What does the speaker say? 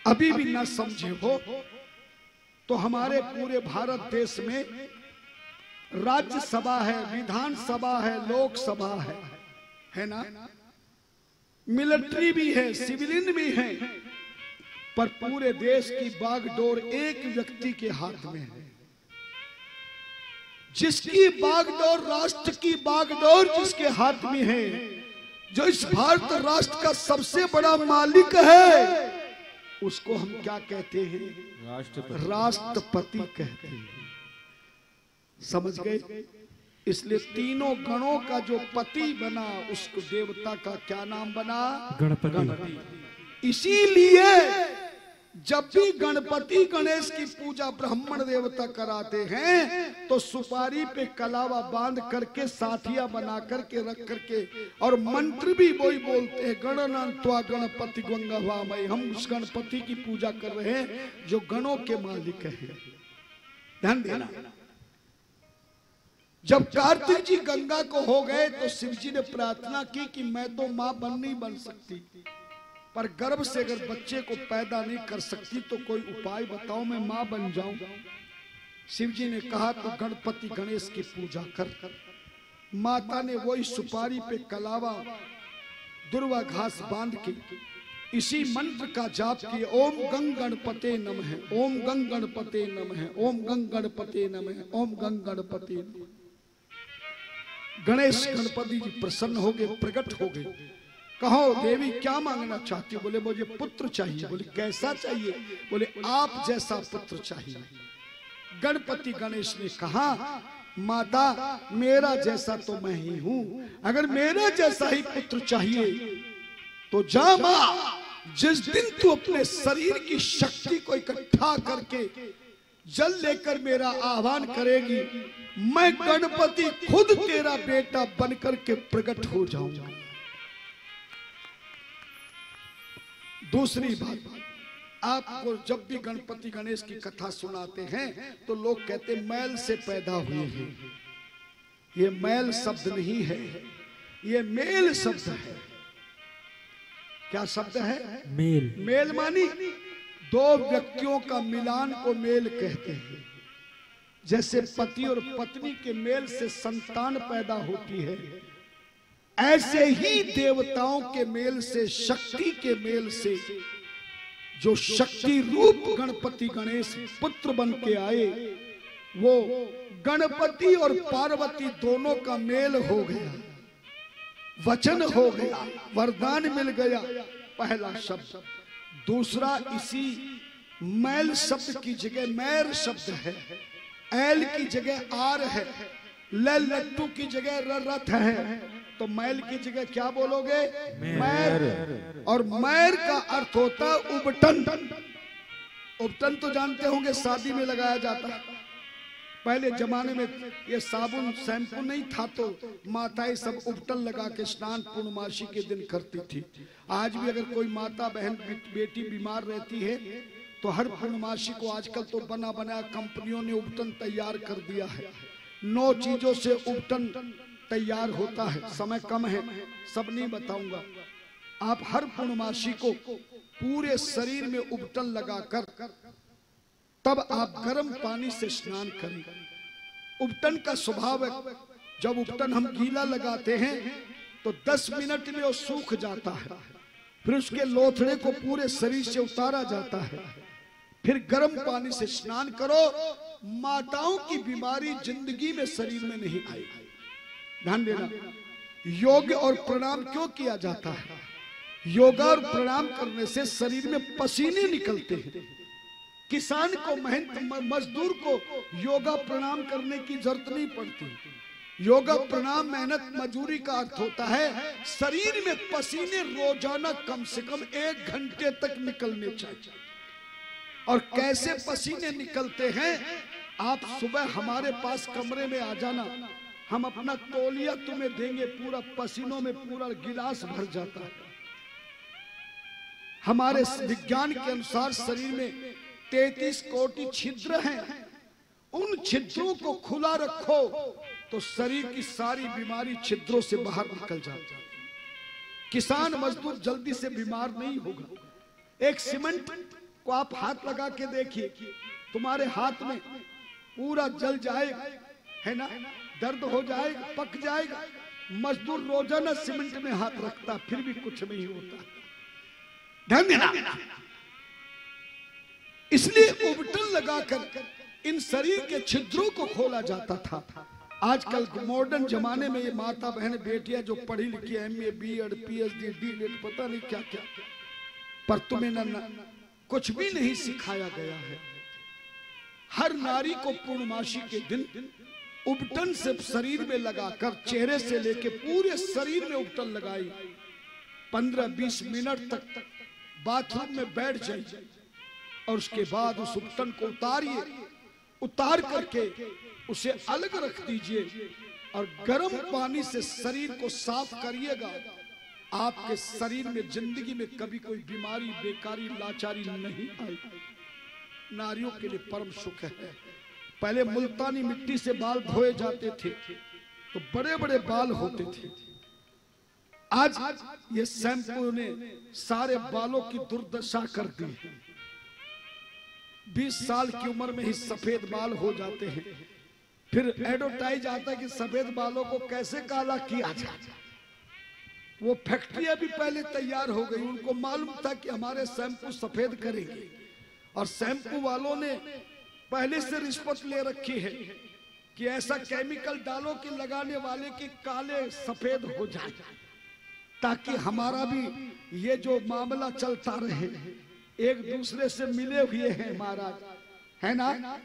अभी भी न समझे हो तो हमारे पूरे भारत देश में राज्यसभा है, विधानसभा है, लोकसभा है ना, मिलिट्री भी है, सिविलियन भी है, पर पूरे देश की बागडोर एक व्यक्ति के हाथ में है। जिसकी बागडोर, राष्ट्र की बागडोर जिसके हाथ में है, जो इस भारत राष्ट्र का सबसे बड़ा मालिक है, उसको हम क्या कहते हैं? राष्ट्रपति कहते हैं। समझ गए? इसलिए तीनों गणों का जो पति बना, उसको देवता का क्या नाम बना? गणपति। इसीलिए जब भी गणपति गणेश की पूजा ब्राह्मण देवता कराते हैं तो सुपारी पे कलावा बांध करके साथिया बना करके रख करके और मंत्र भी वही बोलते हैं, गणनान्त्वा गणपति गंगावामय। हम उस गणपति की पूजा कर रहे हैं जो गणों के मालिक है। ध्यान देना। जब कार्तिक जी गंगा को हो गए तो शिव जी ने प्रार्थना की कि मैं तो मां नहीं बन सकती, पर गर्भ से अगर बच्चे को पैदा नहीं कर सकती तो कोई उपाय बताओ, मैं मां बन जाऊं। शिव जी ने कहा तो गणपति गणेश की पूजा कर। माता ने वही सुपारी पे कलावा दुर्वा घास बांध के इसी मंत्र का जाप किया, ओम गंग गणपते नमः, ओम गंग गणपते नमः, ओम गंग गणपते नमः, ओम गंग गणपते नमः। गणेश गणपति जी प्रसन्न हो गए, प्रकट हो गए। कहो देवी क्या मांगना चाहती हो? बोले मुझे पुत्र चाहिए। बोले कैसा चाहिए? बोले आप जैसा पुत्र चाहिए। गणपति गणेश ने कहा माता मेरा जैसा तो मैं ही हूं, अगर मेरा जैसा ही पुत्र चाहिए तो जा मां, जिस दिन तू अपने शरीर की शक्ति को इकट्ठा करके जल लेकर मेरा आह्वान करेगी, मैं गणपति खुद तेरा बेटा बनकर के प्रकट हो जाऊंगा। दूसरी बात, आपको जब भी गणपति गणेश की कथा सुनाते हैं तो लोग कहते मैल से पैदा हुए हैं। ये मैल शब्द नहीं है, ये मेल शब्द है। क्या शब्द है? मेल। मेल मानी दो व्यक्तियों का मिलान को मेल कहते हैं। जैसे पति और पत्नी के मेल से संतान पैदा होती है, ऐसे ही देवताओं के मेल से, शक्ति के मेल से जो शक्ति रूप गणपति गणेश पुत्र बन के आए, वो गणपति और पार्वती दोनों का मेल हो गया, वचन हो गया, वरदान मिल गया। पहला शब्द। दूसरा, इसी मैल शब्द की जगह मैर शब्द है, एल की जगह आर है, लट्टू की जगह रथ है, तो मैल की जगह क्या बोलोगे? मैर। और मैर का अर्थ होता है उबटन। उबटन तो जानते होंगे, शादी में लगाया जाता है। पहले जमाने में ये साबुन शैम्पू नहीं था तो माताएं सब उबटन लगा के स्नान पूर्णमासी के दिन करती थी। आज भी अगर कोई माता बहन बेटी बीमार रहती है तो हर पूर्णमासी को आजकल तो बना बनाया कंपनियों ने उबटन तैयार कर दिया है। 9 चीजों से उबटन तैयार होता है। समय कम है, सब नहीं बताऊंगा। आप हर पूर्णमासी को पूरे शरीर में उबटन लगाकर तब आप गर्म पानी से स्नान करें। उबटन का स्वभाव है, जब उबटन हम गीला लगाते हैं तो 10 मिनट में वो सूख जाता है, फिर उसके लोथड़े को पूरे शरीर से उतारा जाता है, फिर गर्म पानी से स्नान करो। माताओं की बीमारी जिंदगी में शरीर में नहीं आएगी। ध्यान देना। योग और प्रणाम क्यों किया जाता है? योगा और प्रणाम करने से शरीर में पसीने निकलते हैं। किसान को, मेहनत मजदूर को योगा प्रणाम करने की जरूरत नहीं पड़ती। योगा प्रणाम मेहनत मजदूरी का अर्थ होता है शरीर में पसीने रोजाना कम से कम 1 घंटे तक निकलने चाहिए। और कैसे पसीने निकलते हैं? आप सुबह हमारे पास कमरे में आ जाना, हम अपना तौलिया तुम्हें देंगे, पूरा पसीनों में पूरा गिलास भर जाता है। हमारे विज्ञान के अनुसार शरीर में 33 कोटि छिद्र हैं। उन छिद्रों को खुला रखो तो शरीर की सारी बीमारी छिद्रों से बाहर निकल जाती है। किसान मजदूर जल्दी से बीमार नहीं होगा। एक सीमेंट को आप हाथ लगा के देखिए, तुम्हारे हाथ में पूरा जल जाएगा, है ना, दर्द हो जाएगा, पक जाएगा। मजदूर रोजाना सीमेंट में हाथ रखता, फिर भी कुछ नहीं होता। धन्यवाद। इसलिए उबटन लगाकर इन शरीर के छिद्रों को खोला जाता था। आजकल मॉडर्न जमाने में ये माता बहन बेटियां जो पढ़ी लिखी MA BEd PhD D.Litt पता नहीं क्या क्या, पर तुम्हें न कुछ भी नहीं सिखाया गया है। हर नारी को पूर्णमासी के दिन उबटन से शरीर में लगाकर चेहरे से लेके पूरे शरीर में उबटन लगाई, 15-20 मिनट तक बाथरूम में बैठ जाइए और उसके बाद उस उबटन को उतारिए, उतार करके उसे अलग रख दीजिए और गर्म पानी से शरीर को साफ करिएगा। आपके शरीर में जिंदगी में कभी कोई बीमारी, बेकारी, लाचारी नहीं आई। नारियों के लिए परम सुख है। पहले मुल्तानी मिट्टी से बाल धोए जाते थे तो बड़े बड़े बाल होते थे। आज ये शैम्पू ने सारे बालों की दुर्दशा कर दी है। 20 साल की उम्र में ही सफेद बाल हो जाते हैं। फिर एडवर्टाइज आता है कि सफेद बालों को कैसे काला किया जाए। वो फैक्ट्रियां भी पहले तैयार हो गई, उनको मालूम था कि हमारे शैम्पू सफेद करेंगे, और शैम्पू वालों ने पहले से रिश्वत ले रखी है कि ऐसा केमिकल डालो कि लगाने वाले के काले सफेद हो जाए, ताकि हमारा भी ये जो मामला चलता रहे। एक दूसरे से मिले हुए हैं महाराज, है ना।